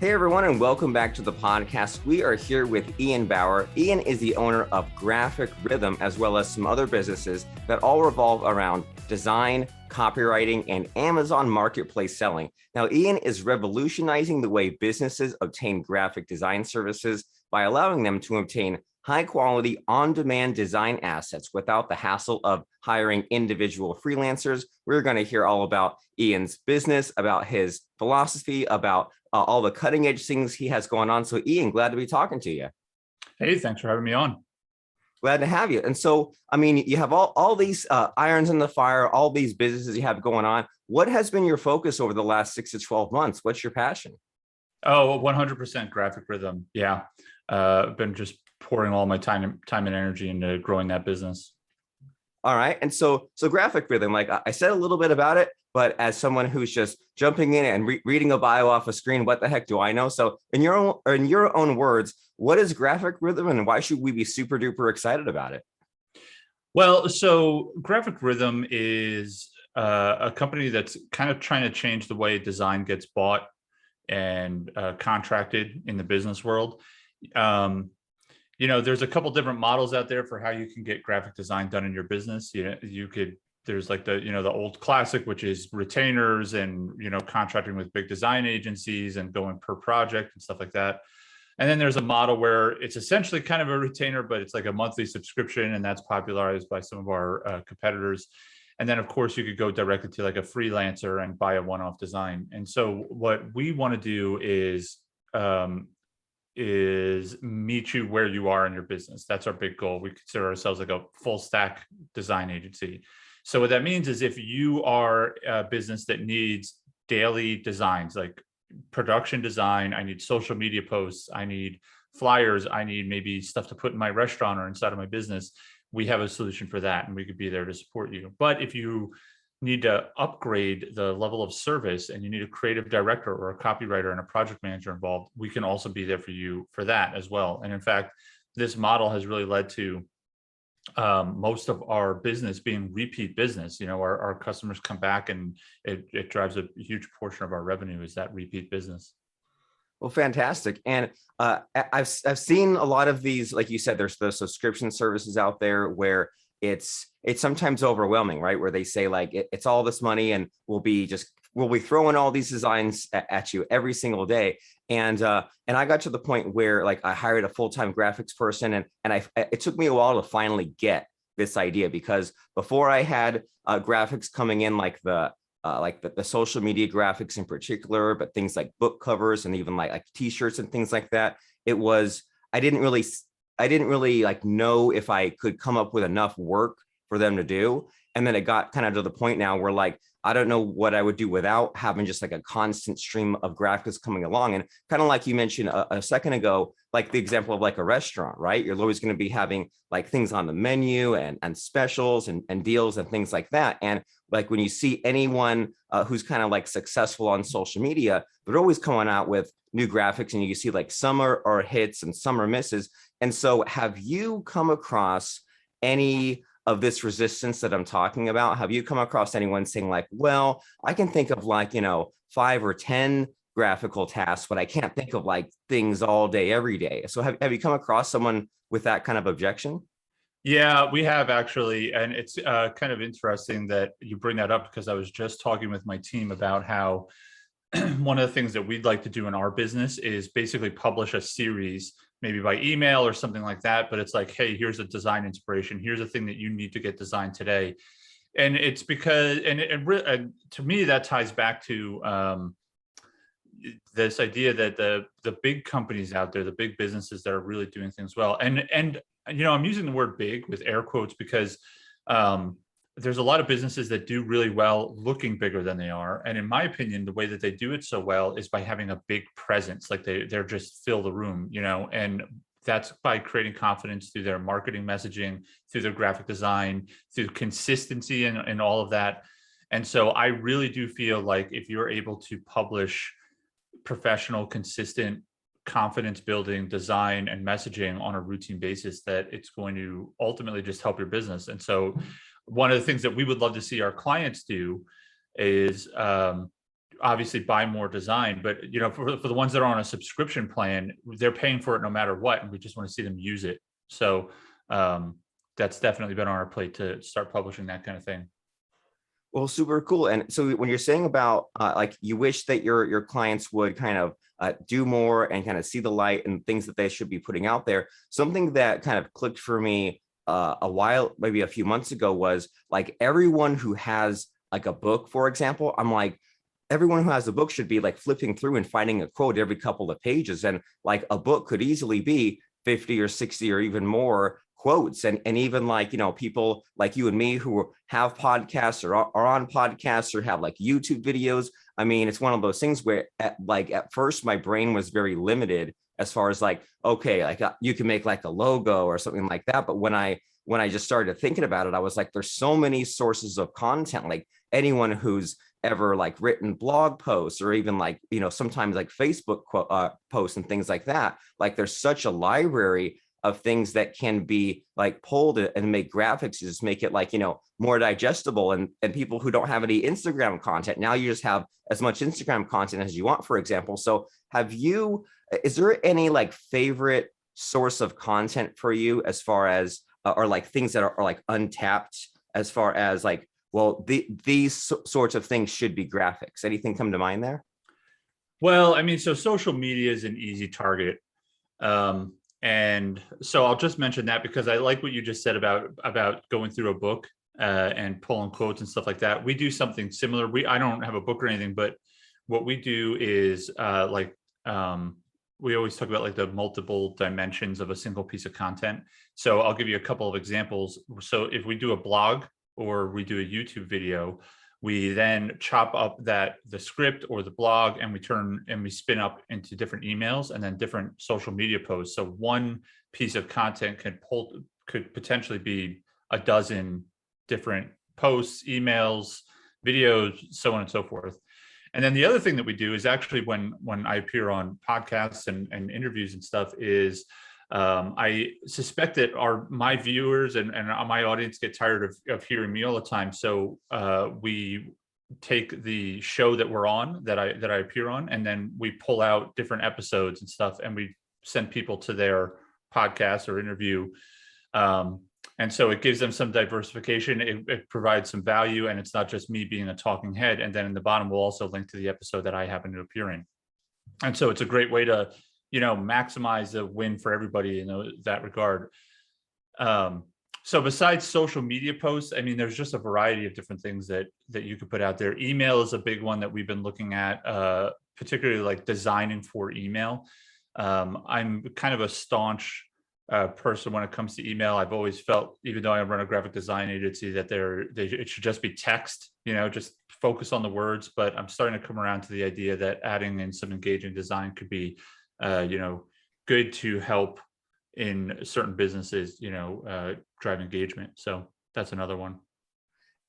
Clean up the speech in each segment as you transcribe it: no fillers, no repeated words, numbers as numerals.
Hey everyone, and welcome back to the podcast. We are here with Ian Bauer. Ian is the owner of Graphic Rhythm, as well as some other businesses that all revolve around design, copywriting, and Amazon Marketplace selling. Now, Ian is revolutionizing the way businesses obtain graphic design services by allowing them to obtain high quality on-demand design assets without the hassle of hiring individual freelancers. We're going to hear all about Ian's business, about his philosophy, about all the cutting edge things he has going on. So Ian, glad to be talking to you. Hey, thanks for having me on. Glad to have you. And so, I mean, you have all these irons in the fire, all these businesses you have going on. What has been your focus over the last 6 to 12 months? What's your passion? Oh, 100% Graphic Rhythm. Yeah. Been just pouring all my time and energy into growing that business. All right. And so Graphic Rhythm, like I said a little bit about it, but as someone who's just jumping in and reading a bio off a screen, what the heck do I know? So in your own words, what is Graphic Rhythm and why should we be super duper excited about it? Well, so Graphic Rhythm is a company that's kind of trying to change the way design gets bought and contracted in the business world. There's a couple different models out there for how you can get graphic design done in your business. There's like the old classic, which is retainers and, contracting with big design agencies and going per project and stuff like that. And then there's a model where it's essentially kind of a retainer, but it's like a monthly subscription, and that's popularized by some of our competitors. And then, of course, you could go directly to like a freelancer and buy a one-off design. And so what we want to do is meet you where you are in your business. That's our big goal. We consider ourselves like a full stack design agency. So what that means is if you are a business that needs daily designs, like production design, I need social media posts, I need flyers, I need maybe stuff to put in my restaurant or inside of my business, we have a solution for that, and we could be there to support you. But if you need to upgrade the level of service and you need a creative director or a copywriter and a project manager involved, we can also be there for you for that as well. And in fact, this model has really led to most of our business being repeat business. Our customers come back, and it drives a huge portion of our revenue is that repeat business. Well, fantastic. And I've seen a lot of these, like you said, there's the subscription services out there where it's sometimes overwhelming, right? Where they say like it's all this money and we'll be throwing all these designs at you every single day. And I got to the point where like I hired a full-time graphics person, and it took me a while to finally get this idea, because before I had graphics coming in like the social media graphics in particular, but things like book covers and even like t-shirts and things like that. I didn't really like know if I could come up with enough work for them to do. And then it got kind of to the point now where like, I don't know what I would do without having just like a constant stream of graphics coming along. And kind of like you mentioned a second ago, like the example of like a restaurant, right? You're always going to be having like things on the menu and specials and deals and things like that. And like when you see anyone who's kind of like successful on social media, they're always coming out with new graphics, and you see like some are hits and some are misses. And so have you come across any of this resistance that I'm talking about? Have you come across anyone saying like, well, I can think of like, 5 or 10 graphical tasks, but I can't think of like things all day, every day. So have you come across someone with that kind of objection? Yeah, we have actually. And it's kind of interesting that you bring that up, because I was just talking with my team about how one of the things that we'd like to do in our business is basically publish a series, maybe by email or something like that. But it's like, hey, here's a design inspiration. Here's a thing that you need to get designed today. And it's because, and to me, that ties back to this idea that the big companies out there, the big businesses that are really doing things well. And I'm using the word big with air quotes because there's a lot of businesses that do really well looking bigger than they are. And in my opinion, the way that they do it so well is by having a big presence, like they're just fill the room, and that's by creating confidence through their marketing messaging, through their graphic design, through consistency and all of that. And so I really do feel like if you're able to publish professional, consistent, confidence building design and messaging on a routine basis, that it's going to ultimately just help your business. And so one of the things that we would love to see our clients do is obviously buy more design, but for the ones that are on a subscription plan, they're paying for it no matter what, and we just want to see them use it. So that's definitely been on our plate to start publishing that kind of thing. Well, super cool. And so when you're saying about like you wish that your clients would kind of do more and kind of see the light and things that they should be putting out there, something that kind of clicked for me maybe a few months ago was like everyone who has like a book, for example, I'm like, everyone who has a book should be like flipping through and finding a quote every couple of pages. And like a book could easily be 50 or 60 or even more quotes. And even like, people like you and me who have podcasts or are on podcasts or have like YouTube videos. I mean, it's one of those things where at first my brain was very limited as far as like, okay, like you can make like a logo or something like that. But when I just started thinking about it, I was like, there's so many sources of content, like anyone who's ever like written blog posts or even like, sometimes like Facebook posts and things like that. Like there's such a library of things that can be like pulled and make graphics to just make it like, more digestible. And people who don't have any Instagram content, now you just have as much Instagram content as you want, for example. So is there any like favorite source of content for you as far as, or like things that are like untapped as far as like, well, these sorts of things should be graphics? Anything come to mind there? Well, I mean, so social media is an easy target. And so I'll just mention that because I like what you just said about going through a book and pulling quotes and stuff like that. We do something similar. I don't have a book or anything, but what we do is we always talk about like the multiple dimensions of a single piece of content. So I'll give you a couple of examples. So if we do a blog or we do a YouTube video, we then chop up the script or the blog and we spin up into different emails and then different social media posts. So one piece of content could potentially be a dozen different posts, emails, videos, so on and so forth. And then the other thing that we do is actually when I appear on podcasts and interviews and stuff is I suspect that my viewers and my audience get tired of hearing me all the time. So we take the show that we're on, that I appear on, and then we pull out different episodes and stuff, and we send people to their podcast or interview. And so it gives them some diversification. It provides some value, and it's not just me being a talking head. And then in the bottom, we'll also link to the episode that I happen to appear in. And so it's a great way to maximize the win for everybody in that regard. So besides social media posts, I mean, there's just a variety of different things that you could put out there. Email is a big one that we've been looking at, particularly like designing for email. I'm kind of a staunch person when it comes to email. I've always felt, even though I run a graphic design agency, that it should just be text, just focus on the words. But I'm starting to come around to the idea that adding in some engaging design could be good to help in certain businesses, drive engagement. So that's another one.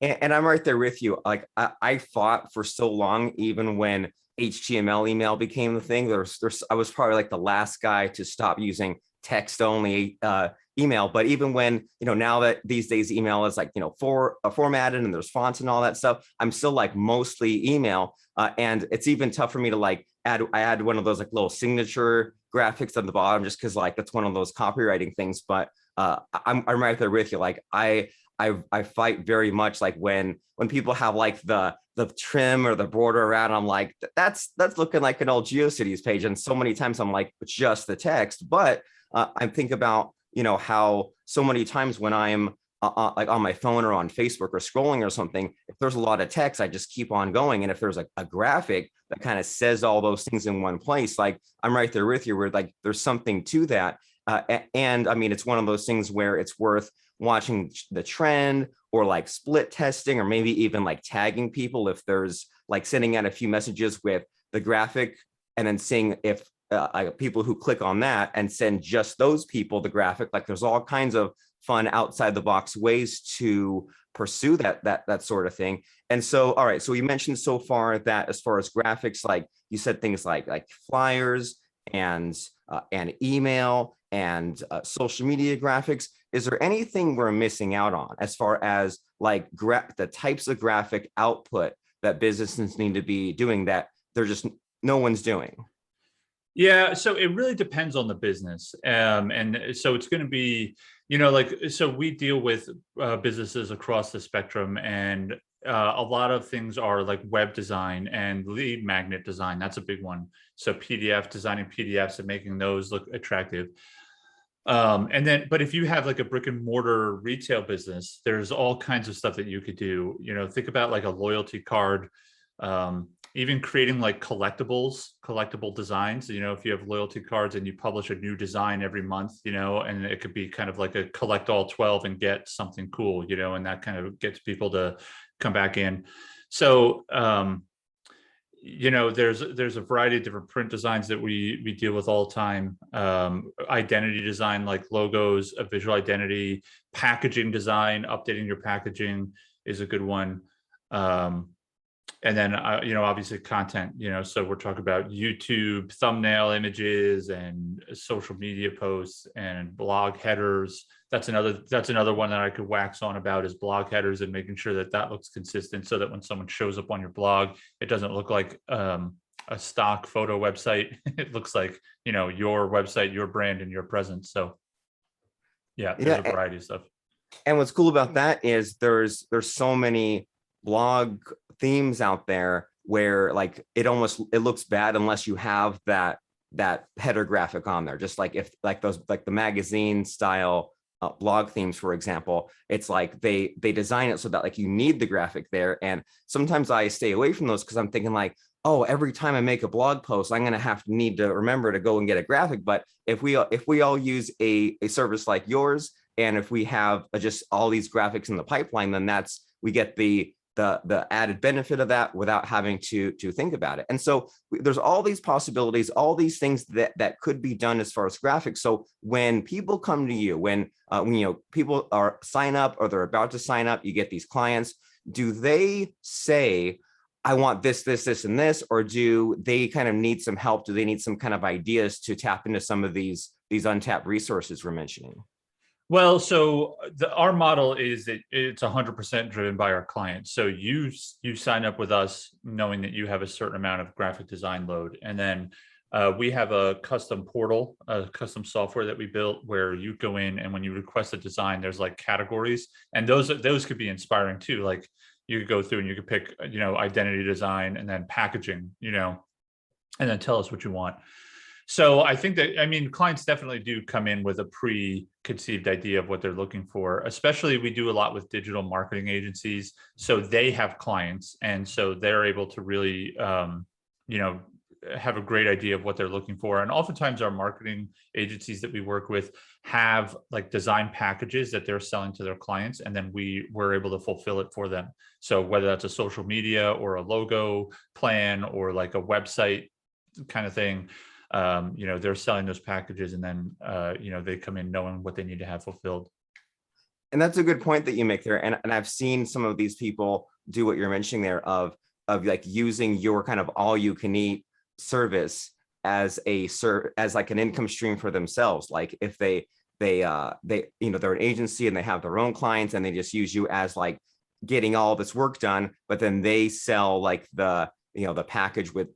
And I'm right there with you. Like I fought for so long, even when HTML email became the thing. I was probably like the last guy to stop using text only email. But even when, now that these days email is like, formatted and there's fonts and all that stuff, I'm still like mostly email. And it's even tough for me to like I add one of those like little signature graphics on the bottom, just because like that's one of those copywriting things. But I'm right there with you. Like I fight very much like when people have like the trim or the border around, I'm like, that's looking like an old GeoCities page. And so many times I'm like, it's just the text. But I think about, how so many times when I'm like on my phone or on Facebook or scrolling or something, if there's a lot of text, I just keep on going. And if there's like a graphic that kind of says all those things in one place, like I'm right there with you, where like there's something to that. And I mean, it's one of those things where it's worth watching the trend or like split testing, or maybe even like tagging people if there's like sending out a few messages with the graphic and then seeing if people who click on that and send just those people the graphic. Like there's all kinds of fun outside the box ways to pursue that sort of thing. And so, all right, so you mentioned so far that as far as graphics, like you said, things like flyers and email and social media graphics. Is there anything we're missing out on as far as like the types of graphic output that businesses need to be doing that they're just no one's doing? Yeah, so it really depends on the business. And so it's going to be, like, so we deal with businesses across the spectrum, and a lot of things are like web design and lead magnet design. That's a big one. So PDF, designing PDFs and making those look attractive. And then, but if you have like a brick and mortar retail business, there's all kinds of stuff that you could do. Think about like a loyalty card, even creating like collectible designs. If you have loyalty cards and you publish a new design every month, and it could be kind of like a collect all 12 and get something cool, and that kind of gets people to come back in. So, there's a variety of different print designs that we deal with all the time. Identity design, like logos, a visual identity, packaging design, updating your packaging is a good one. And then, obviously content, so we're talking about YouTube thumbnail images and social media posts and blog headers. That's another one that I could wax on about, is blog headers, and making sure that looks consistent, so that when someone shows up on your blog, it doesn't look like a stock photo website. It looks like, your website, your brand, and your presence. So yeah, there's a variety of stuff. And what's cool about that is there's so many blog themes out there where like it looks bad unless you have that header graphic on there. Just like if like those, like the magazine style blog themes, for example, it's like they design it so that like you need the graphic there. And sometimes I stay away from those because I'm thinking like, oh, every time I make a blog post, I'm going to need to remember to go and get a graphic. But if we all use a service like yours, and if we have just all these graphics in the pipeline, then we get the added benefit of that without having to think about it. And so there's all these possibilities, all these things that could be done as far as graphics. So when people come to you, when people sign up or they're about to sign up, you get these clients, do they say, I want this, and this, or do they kind of need some help? Do they need some kind of ideas to tap into some of these untapped resources we're mentioning? Well, so our model is that it's 100% driven by our clients. So you sign up with us knowing that you have a certain amount of graphic design load, and then we have a custom portal, a custom software that we built, where you go in, and when you request a design, there's like categories, and those could be inspiring too. Like you could go through and you could pick, identity design, and then packaging, and then tell us what you want. So I think that, clients definitely do come in with a preconceived idea of what they're looking for. Especially, we do a lot with digital marketing agencies. So they have clients, and so they're able to really, have a great idea of what they're looking for. And oftentimes our marketing agencies that we work with have like design packages that they're selling to their clients, and then we're able to fulfill it for them. So whether that's a social media or a logo plan or like a website kind of thing, they're selling those packages, and then they come in knowing what they need to have fulfilled. And that's a good point that you make there. And I've seen some of these people do what you're mentioning there of like using your kind of all you can eat service as like an income stream for themselves. Like if they're an agency and they have their own clients, and they just use you as like getting all this work done, but then they sell like the package with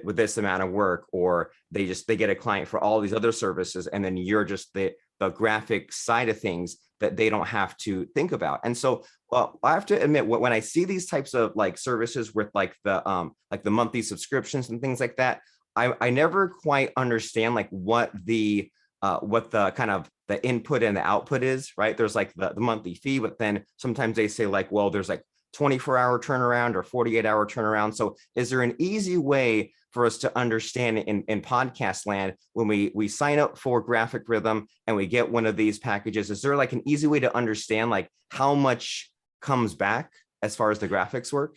this amount of work, or they get a client for all these other services, and then you're just the graphic side of things that they don't have to think about. And so, well, I have to admit, when I see these types of like services with like the monthly subscriptions and things like that, I never quite understand like what the kind of the input and the output is, right? There's like the monthly fee, but then sometimes they say like, well, there's like 24-hour turnaround or 48-hour turnaround. So is there an easy way for us to understand in podcast land, when we sign up for Graphic Rhythm and we get one of these packages, is there like an easy way to understand like how much comes back as far as the graphics work?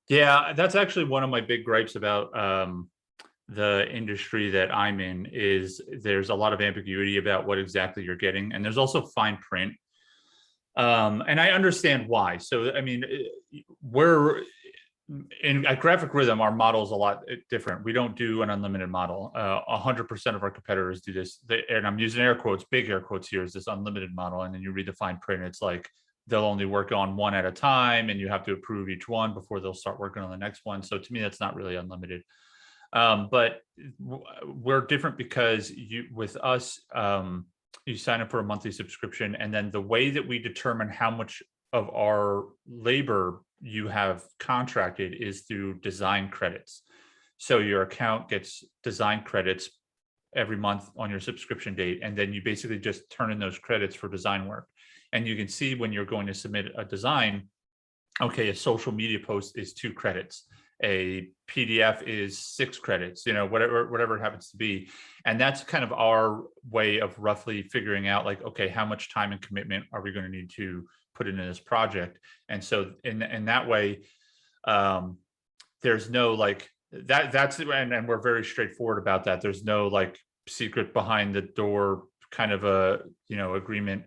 Yeah, that's actually one of my big gripes about the industry that I'm in, is there's a lot of ambiguity about what exactly you're getting. And there's also fine print. And I understand why. So, at Graphic Rhythm, our model is a lot different. We don't do an unlimited model. 100% of our competitors do this. And I'm using air quotes, big air quotes here, is this unlimited model. And then you read the fine print, it's like they'll only work on one at a time and you have to approve each one before they'll start working on the next one. So to me, that's not really unlimited. But we're different because with us, you sign up for a monthly subscription, and then the way that we determine how much of our labor you have contracted is through design credits. So your account gets design credits every month on your subscription date, and then you basically just turn in those credits for design work. And you can see when you're going to submit a design, okay, a social media post is 2 credits, a PDF is 6 credits, whatever it happens to be. And that's kind of our way of roughly figuring out, like, okay, how much time and commitment are we going to need to put into this project? And so in that way, there's no like that's and we're very straightforward about that. There's no like secret behind the door kind of a agreement.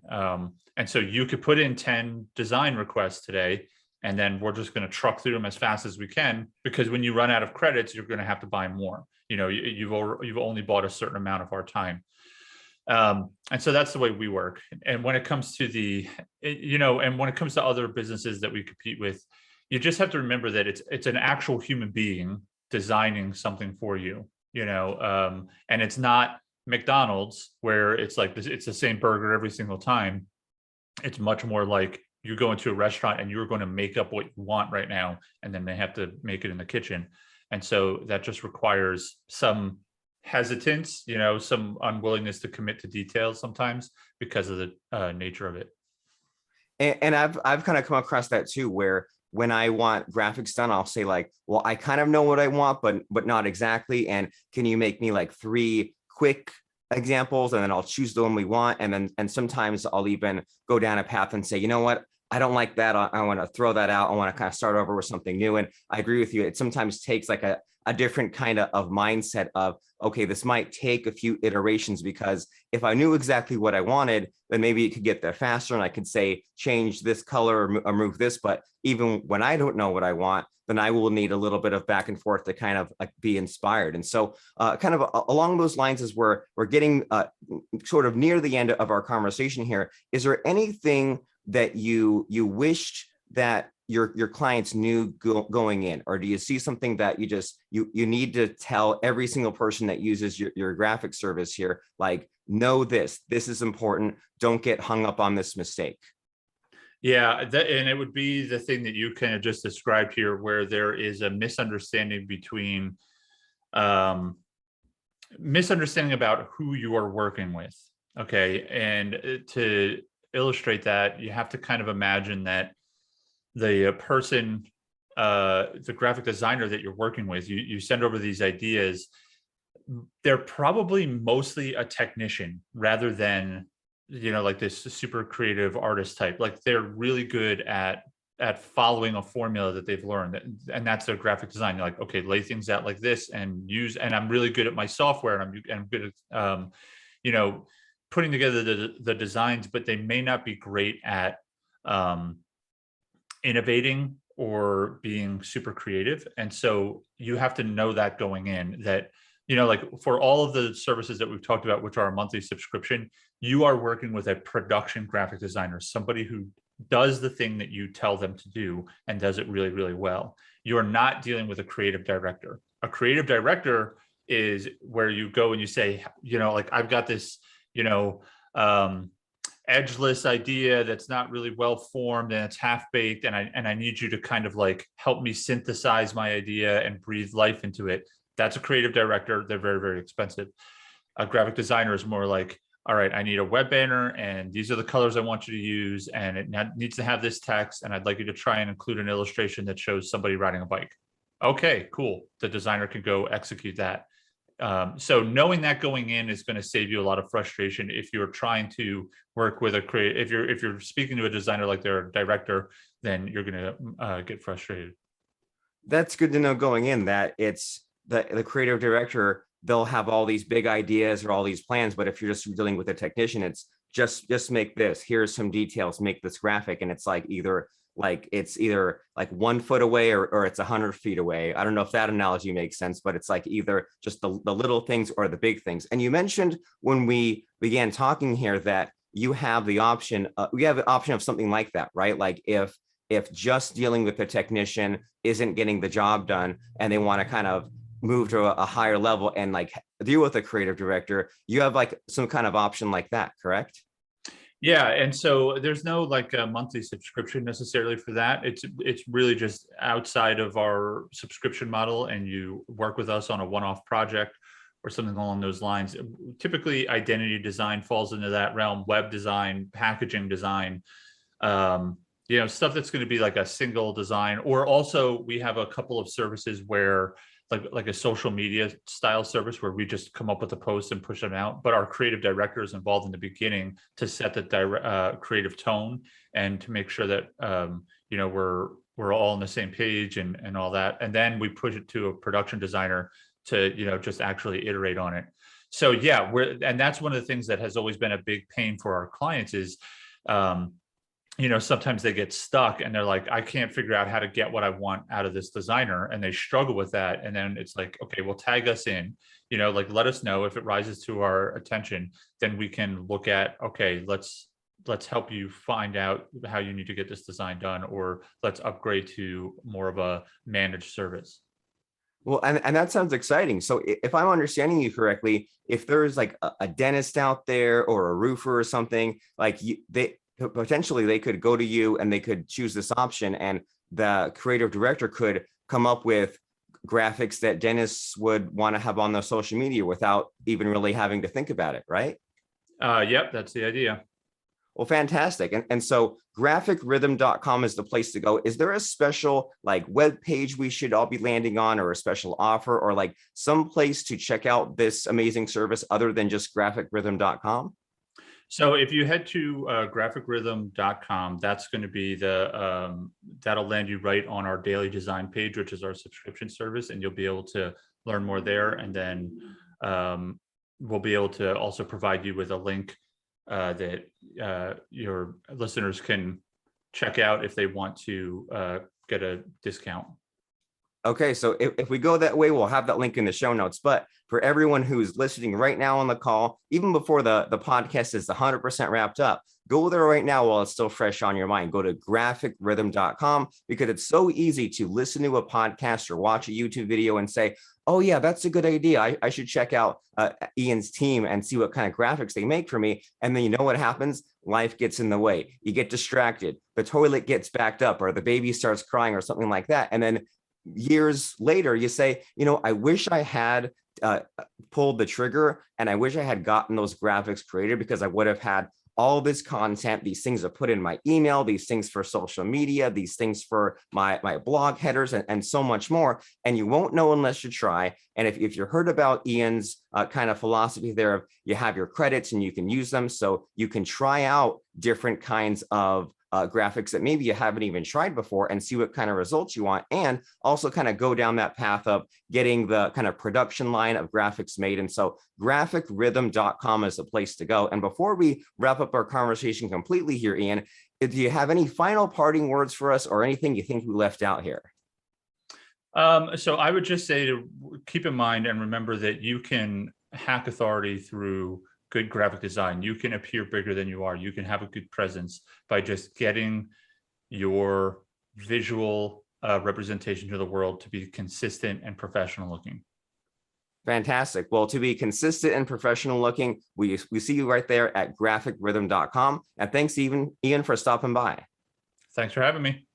And so you could put in 10 design requests today, and then we're just going to truck through them as fast as we can, because when you run out of credits, you're going to have to buy more. You've only bought a certain amount of our time. And so that's the way we work. And when it comes to and when it comes to other businesses that we compete with, you just have to remember that it's an actual human being designing something for you, and it's not McDonald's where it's like it's the same burger every single time. It's much more like you go into a restaurant and you're going to make up what you want right now, and then they have to make it in the kitchen. And so that just requires some hesitance, some unwillingness to commit to details sometimes because of the nature of it. And I've kind of come across that too, where when I want graphics done, I'll say like, well, I kind of know what I want, but not exactly. And can you make me like 3 quick examples? And then I'll choose the one we want. And sometimes I'll even go down a path and say, you know what? I don't like that. I want to throw that out. I want to kind of start over with something new. And I agree with you. It sometimes takes like a different kind of mindset of, okay, this might take a few iterations, because if I knew exactly what I wanted, then maybe it could get there faster. And I could say, change this color or move this. But even when I don't know what I want, then I will need a little bit of back and forth to kind of like be inspired. And so kind of along those lines, as we're getting sort of near the end of our conversation here, is there anything that you wished that your clients knew going in, or do you see something that you need to tell every single person that uses your graphic service here, like, know this is important, don't get hung up on this mistake? Yeah, and it would be the thing that you kind of just described here, where there is a misunderstanding between misunderstanding about who you are working with. Okay, and to illustrate that, you have to kind of imagine that the person, the graphic designer that you're working with, you send over these ideas, they're probably mostly a technician rather than, like this super creative artist type. Like they're really good at following a formula that they've learned, and that's their graphic design. You're like, okay, lay things out like this and I'm really good at my software, and I'm good at, putting together the designs, but they may not be great at innovating or being super creative. And so you have to know that going in, that, like for all of the services that we've talked about, which are a monthly subscription, you are working with a production graphic designer, somebody who does the thing that you tell them to do and does it really, really well. You are not dealing with a creative director. A creative director is where you go and you say, like, I've got this, edgeless idea that's not really well formed and it's half baked, and I need you to kind of like help me synthesize my idea and breathe life into it. That's a creative director. They're very, very expensive. A graphic designer is more like, all right, I need a web banner, and these are the colors I want you to use, and it needs to have this text, and I'd like you to try and include an illustration that shows somebody riding a bike. Okay, cool. The designer can go execute that. So knowing that going in is going to save you a lot of frustration if you're trying to work with a creative. If you're speaking to a designer like they're a director, then you're going to get frustrated. That's good to know going in, that it's the creative director. They'll have all these big ideas or all these plans, but if you're just dealing with a technician, it's just make this. Here's some details. Make this graphic, and it's either like 1 foot away or it's 100 feet away. I don't know if that analogy makes sense, but it's like either just the little things or the big things. And you mentioned when we began talking here that you have the option, we have an option of something like that, right? Like if just dealing with the technician isn't getting the job done and they want to kind of move to a higher level and like deal with a creative director, you have like some kind of option like that, correct? Yeah, and so there's no like a monthly subscription necessarily for that. It's really just outside of our subscription model, and you work with us on a one-off project or something along those lines. Typically, identity design falls into that realm, web design, packaging design, stuff that's going to be like a single design. Or also, we have a couple of services where like a social media style service where we just come up with a post and push them out. But our creative director is involved in the beginning to set the creative tone and to make sure that we're all on the same page and all that. And then we push it to a production designer to just actually iterate on it. So yeah, and that's one of the things that has always been a big pain for our clients is sometimes they get stuck and they're like, I can't figure out how to get what I want out of this designer. And they struggle with that. And then it's like, okay, well, tag us in, like, let us know if it rises to our attention, then we can look at, okay, let's help you find out how you need to get this design done, or let's upgrade to more of a managed service. Well, and that sounds exciting. So if I'm understanding you correctly, if there's like a dentist out there or a roofer or something, like they potentially they could go to you and they could choose this option, and the creative director could come up with graphics that dentists would want to have on their social media without even really having to think about it, right? Yep, that's the idea. Well, fantastic. And so graphicrhythm.com is the place to go. Is there a special like web page we should all be landing on, or a special offer, or like some place to check out this amazing service other than just graphicrhythm.com? So if you head to graphicrhythm.com, that's going to be that'll land you right on our daily design page, which is our subscription service, and you'll be able to learn more there. And then we'll be able to also provide you with a link that your listeners can check out if they want to get a discount. Okay, so if we go that way, we'll have that link in the show notes. But for everyone who's listening right now on the call, even before the podcast is 100% wrapped up, go there right now while it's still fresh on your mind. Go to graphicrhythm.com, because it's so easy to listen to a podcast or watch a YouTube video and say, oh yeah, that's a good idea. I should check out Ian's team and see what kind of graphics they make for me. And then you know what happens? Life gets in the way. You get distracted. The toilet gets backed up, or the baby starts crying, or something like that. And then years later, you say, I wish I had pulled the trigger, and I wish I had gotten those graphics created, because I would have had all this content, these things to put in my email, these things for social media, these things for my blog headers, and so much more. And you won't know unless you try. And if you heard about Ian's kind of philosophy there of you have your credits and you can use them, so you can try out different kinds of graphics that maybe you haven't even tried before and see what kind of results you want, and also kind of go down that path of getting the kind of production line of graphics made. And so graphicrhythm.com is the place to go. And before we wrap up our conversation completely here, Ian, do you have any final parting words for us, or anything you think we left out here? So I would just say to keep in mind and remember that you can hack authority through good graphic design. You can appear bigger than you are. You can have a good presence by just getting your visual representation to the world to be consistent and professional looking. Fantastic. Well, to be consistent and professional looking, we see you right there at graphicrhythm.com. And thanks, Ian, for stopping by. Thanks for having me.